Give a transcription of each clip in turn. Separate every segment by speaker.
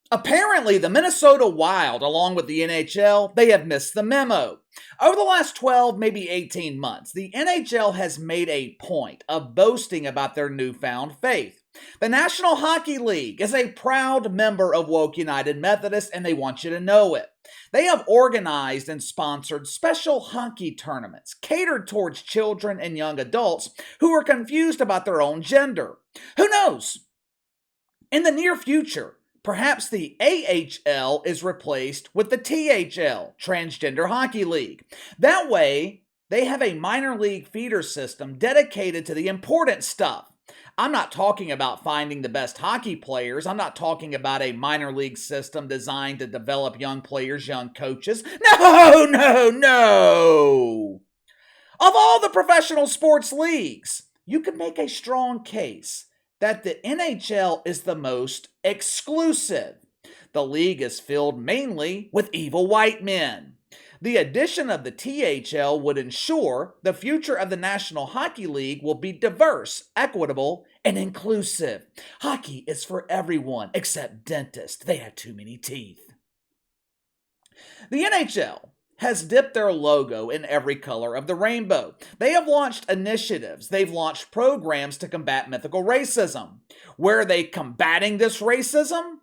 Speaker 1: Apparently, the Minnesota Wild, along with the NHL, they have missed the memo. Over the last 12, maybe 18 months, the NHL has made a point of boasting about their newfound faith. The National Hockey League is a proud member of Woke United Methodist, and they want you to know it. They have organized and sponsored special hockey tournaments catered towards children and young adults who are confused about their own gender. Who knows? In the near future, perhaps the AHL is replaced with the THL, Transgender Hockey League. That way, they have a minor league feeder system dedicated to the important stuff. I'm not talking about finding the best hockey players. I'm not talking about a minor league system designed to develop young players, young coaches. No, no, no. Of all the professional sports leagues, you could make a strong case that the NHL is the most exclusive. The league is filled mainly with evil white men. The addition of the THL would ensure the future of the National Hockey League will be diverse, equitable, and inclusive. Hockey is for everyone except dentists. They have too many teeth. The NHL has dipped their logo in every color of the rainbow. They have launched initiatives. They've launched programs to combat mythical racism. Where are they combating this racism?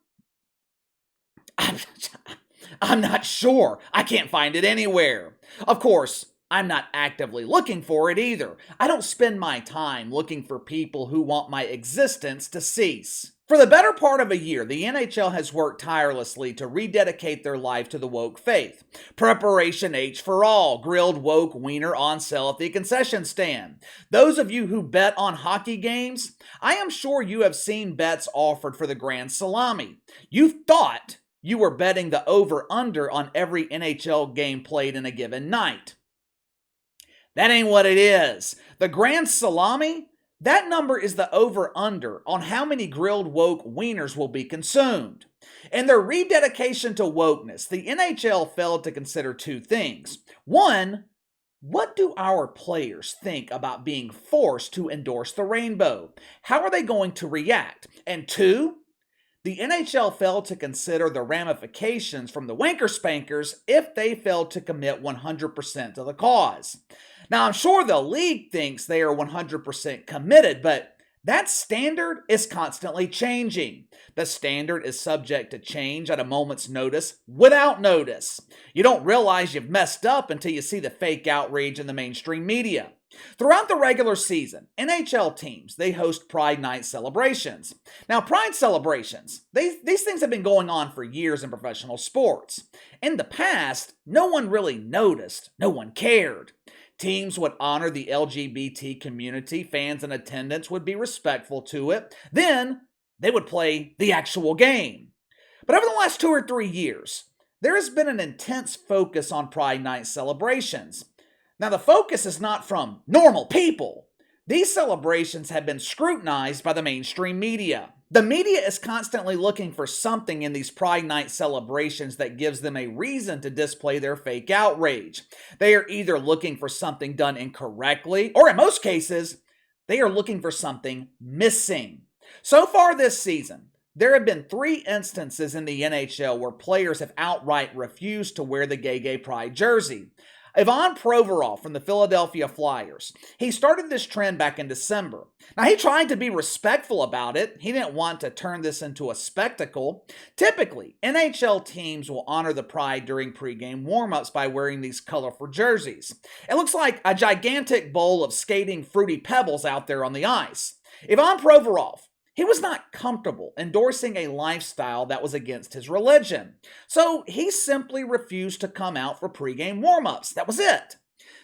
Speaker 1: I'm not sure. I can't find it anywhere. Of course, I'm not actively looking for it either. I don't spend my time looking for people who want my existence to cease. For the better part of a year, the NHL has worked tirelessly to rededicate their life to the woke faith. Preparation H for all, grilled woke wiener on sale at the concession stand. Those of you who bet on hockey games, I am sure you have seen bets offered for the grand salami. You thought you were betting the over-under on every NHL game played in a given night. That ain't what it is. The grand salami, that number is the over-under on how many grilled woke wieners will be consumed. In their rededication to wokeness, the NHL failed to consider two things. One, what do our players think about being forced to endorse the rainbow? How are they going to react? And two, the NHL failed to consider the ramifications from the wanker spankers if they failed to commit 100% to the cause. Now, I'm sure the league thinks they are 100% committed, but that standard is constantly changing. The standard is subject to change at a moment's notice without notice. You don't realize you've messed up until you see the fake outrage in the mainstream media. Throughout the regular season, NHL teams, they host Pride Night celebrations. Now, Pride celebrations, these things have been going on for years in professional sports. In the past, no one really noticed, no one cared. Teams would honor the LGBT community, fans in attendance would be respectful to it, then they would play the actual game. But over the last 2 or 3 years, there has been an intense focus on Pride Night celebrations. Now, the focus is not from normal people. These celebrations have been scrutinized by the mainstream media. The media is constantly looking for something in these Pride Night celebrations that gives them a reason to display their fake outrage. They are either looking for something done incorrectly, or in most cases, they are looking for something missing. So far this season, there have been 3 instances in the NHL where players have outright refused to wear the gay pride jersey. Ivan Provorov from the Philadelphia Flyers. He started this trend back in December. Now, he tried to be respectful about it. He didn't want to turn this into a spectacle. Typically, NHL teams will honor the pride during pregame warmups by wearing these colorful jerseys. It looks like a gigantic bowl of skating fruity pebbles out there on the ice. Ivan Provorov, he was not comfortable endorsing a lifestyle that was against his religion. So he simply refused to come out for pregame warmups. That was it.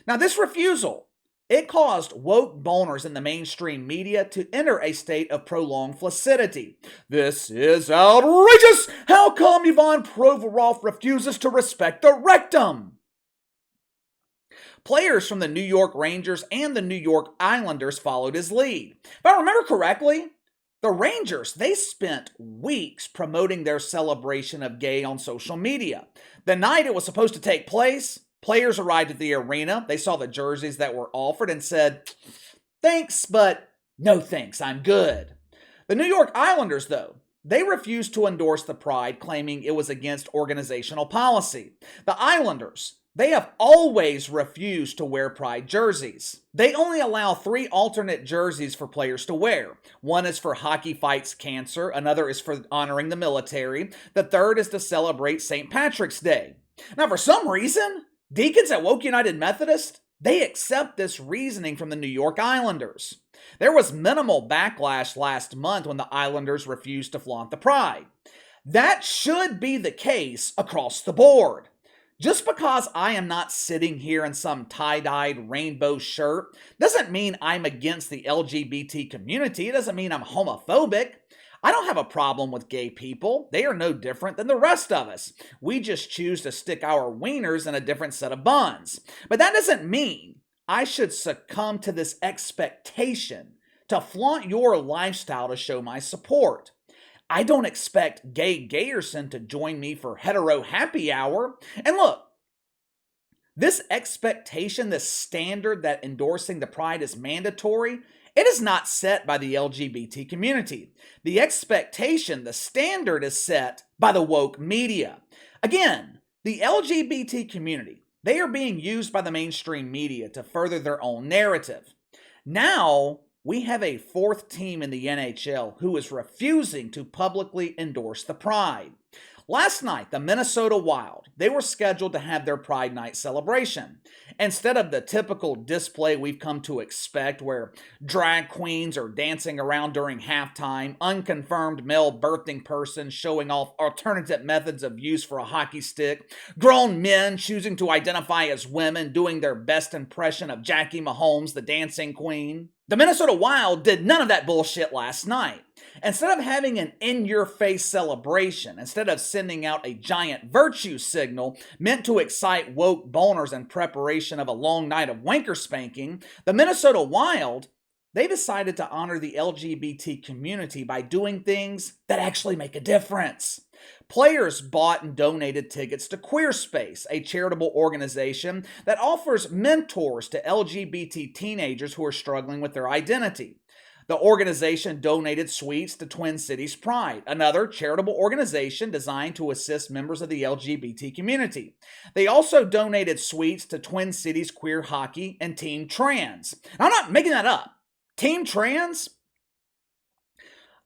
Speaker 1: Now, this refusal, it caused woke boners in the mainstream media to enter a state of prolonged flaccidity. This is outrageous! How come Ivan Provorov refuses to respect the rectum? Players from the New York Rangers and the New York Islanders followed his lead. If I remember correctly, the Rangers, they spent weeks promoting their celebration of gay on social media. The night it was supposed to take place, players arrived at the arena. They saw the jerseys that were offered and said, "Thanks, but no thanks, I'm good." The New York Islanders, though, they refused to endorse the pride, claiming it was against organizational policy. The Islanders, they have always refused to wear pride jerseys. They only allow 3 alternate jerseys for players to wear. One is for Hockey Fights Cancer, another is for honoring the military, the third is to celebrate St. Patrick's Day. Now, for some reason, deacons at Woke United Methodist, they accept this reasoning from the New York Islanders. There was minimal backlash last month when the Islanders refused to flaunt the pride. That should be the case across the board. Just because I am not sitting here in some tie-dyed rainbow shirt doesn't mean I'm against the LGBT community. It doesn't mean I'm homophobic. I don't have a problem with gay people. They are no different than the rest of us. We just choose to stick our wieners in a different set of buns. But that doesn't mean I should succumb to this expectation to flaunt your lifestyle to show my support. I don't expect Gay Gayerson to join me for hetero happy hour. And look, this expectation, this standard that endorsing the pride is mandatory, it is not set by the LGBT community. The expectation, the standard is set by the woke media. Again, the LGBT community, they are being used by the mainstream media to further their own narrative. Now, we have a 4th team in the NHL who is refusing to publicly endorse the pride. Last night, the Minnesota Wild, they were scheduled to have their Pride Night celebration. Instead of the typical display we've come to expect where drag queens are dancing around during halftime, unconfirmed male birthing persons showing off alternative methods of use for a hockey stick, grown men choosing to identify as women doing their best impression of Jackie Mahomes, the dancing queen. The Minnesota Wild did none of that bullshit last night. Instead of having an in-your-face celebration, instead of sending out a giant virtue signal meant to excite woke boners in preparation of a long night of wanker spanking, the Minnesota Wild, they decided to honor the LGBT community by doing things that actually make a difference. Players bought and donated tickets to QueerSpace, a charitable organization that offers mentors to LGBT teenagers who are struggling with their identity. The organization donated suites to Twin Cities Pride, another charitable organization designed to assist members of the LGBT community. They also donated suites to Twin Cities Queer Hockey and Team Trans. I'm not making that up. Team Trans?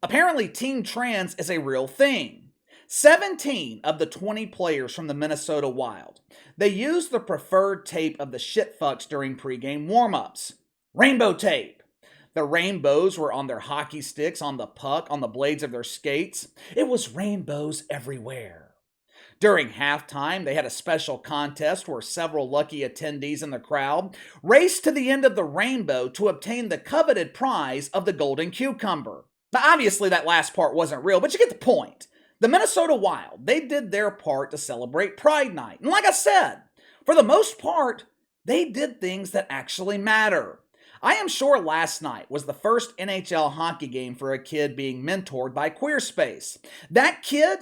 Speaker 1: Apparently, Team Trans is a real thing. 17 of the 20 players from the Minnesota Wild, they used the preferred tape of the shitfucks during pregame warmups. Rainbow tape. The rainbows were on their hockey sticks, on the puck, on the blades of their skates. It was rainbows everywhere. During halftime, they had a special contest where several lucky attendees in the crowd raced to the end of the rainbow to obtain the coveted prize of the golden cucumber. Now, obviously, that last part wasn't real, but you get the point. The Minnesota Wild, they did their part to celebrate Pride Night. And like I said, for the most part, they did things that actually matter. I am sure last night was the first NHL hockey game for a kid being mentored by QueerSpace. That kid,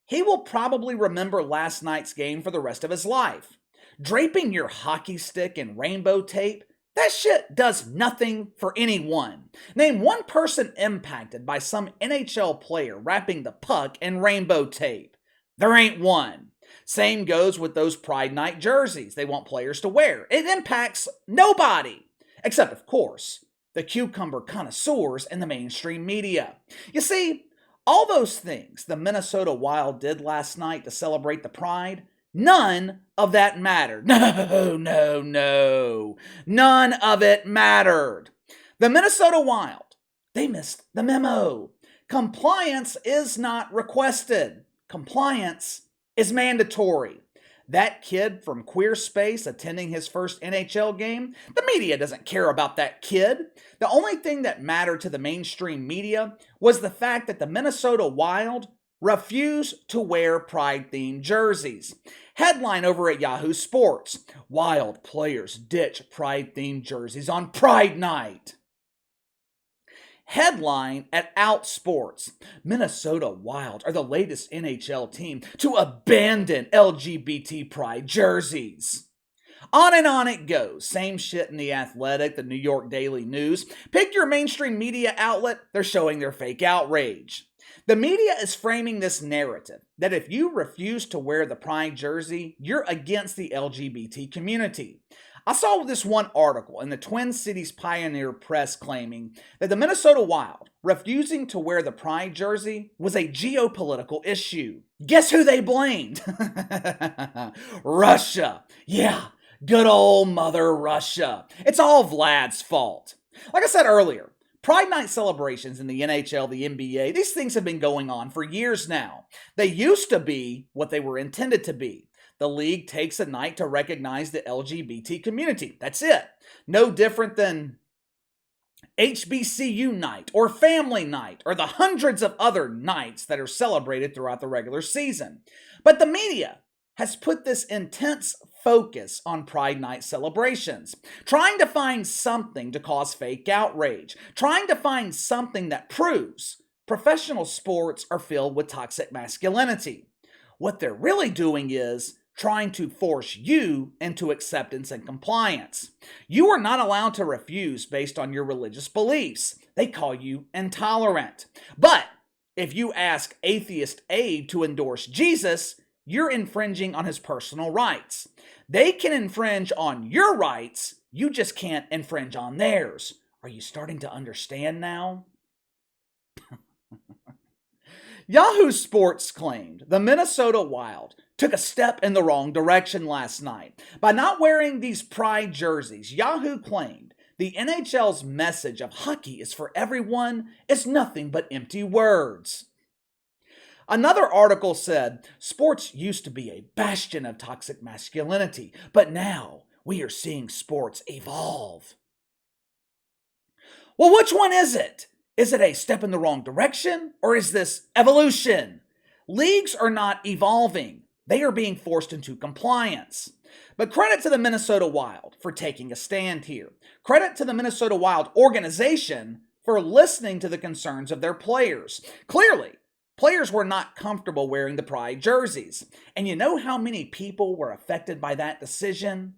Speaker 1: he will probably remember last night's game for the rest of his life. Draping your hockey stick in rainbow tape, that shit does nothing for anyone. Name one person impacted by some NHL player wrapping the puck in rainbow tape. There ain't one. Same goes with those Pride Night jerseys they want players to wear. It impacts nobody. Except, of course, the cucumber connoisseurs in the mainstream media. You see, all those things the Minnesota Wild did last night to celebrate the pride, none of that mattered. No. None of it mattered. The Minnesota Wild, they missed the memo. Compliance is not requested. Compliance is mandatory. That kid from QueerSpace attending his first NHL game, the media doesn't care about that kid. The only thing that mattered to the mainstream media was the fact that the Minnesota Wild refused to wear pride-themed jerseys. Headline over at Yahoo Sports, Wild players ditch pride-themed jerseys on Pride Night. Headline at Outsports, Minnesota Wild are the latest NHL team to abandon LGBT pride jerseys. On and on it goes. Same shit in The Athletic, the New York Daily News. Pick your mainstream media outlet, they're showing their fake outrage. The media is framing this narrative that if you refuse to wear the pride jersey, you're against the LGBT community. I saw this one article in the Twin Cities Pioneer Press claiming that the Minnesota Wild refusing to wear the pride jersey was a geopolitical issue. Guess who they blamed? Russia. Yeah, good old Mother Russia. It's all Vlad's fault. Like I said earlier, Pride Night celebrations in the NHL, the NBA, these things have been going on for years now. They used to be what they were intended to be. The league takes a night to recognize the LGBT community. That's it. No different than HBCU night or family night or the hundreds of other nights that are celebrated throughout the regular season. But the media has put this intense focus on Pride Night celebrations, trying to find something to cause fake outrage, trying to find something that proves professional sports are filled with toxic masculinity. What they're really doing is trying to force you into acceptance and compliance. You are not allowed to refuse based on your religious beliefs. They call you intolerant. But if you ask atheist Abe to endorse Jesus, you're infringing on his personal rights. They can infringe on your rights, you just can't infringe on theirs. Are you starting to understand now? Yahoo Sports claimed the Minnesota Wild took a step in the wrong direction last night. By not wearing these pride jerseys, Yahoo claimed the NHL's message of hockey is for everyone is nothing but empty words. Another article said, sports used to be a bastion of toxic masculinity, but now we are seeing sports evolve. Well, which one is it? Is it a step in the wrong direction, or is this evolution? Leagues are not evolving. They are being forced into compliance. But credit to the Minnesota Wild for taking a stand here. Credit to the Minnesota Wild organization for listening to the concerns of their players. Clearly, players were not comfortable wearing the pride jerseys. And you know how many people were affected by that decision?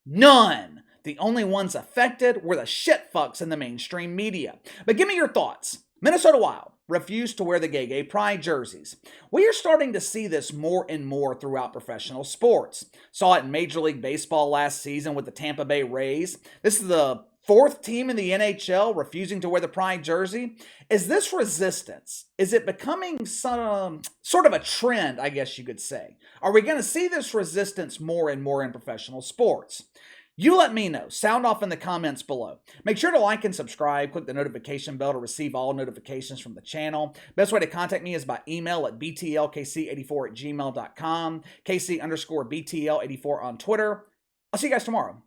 Speaker 1: None. The only ones affected were the shitfucks in the mainstream media. But give me your thoughts. Minnesota Wild refused to wear the gay pride jerseys. We are starting to see this more and more throughout professional sports. Saw it in Major League Baseball last season with the Tampa Bay Rays. This is the fourth team in the NHL refusing to wear the pride jersey. Is this resistance? Is it becoming some sort of a trend, I guess you could say? Are we going to see this resistance more and more in professional sports? You let me know. Sound off in the comments below. Make sure to like and subscribe. Click the notification bell to receive all notifications from the channel. Best way to contact me is by email at btlkc84@gmail.com. KC_BTL84 on Twitter. I'll see you guys tomorrow.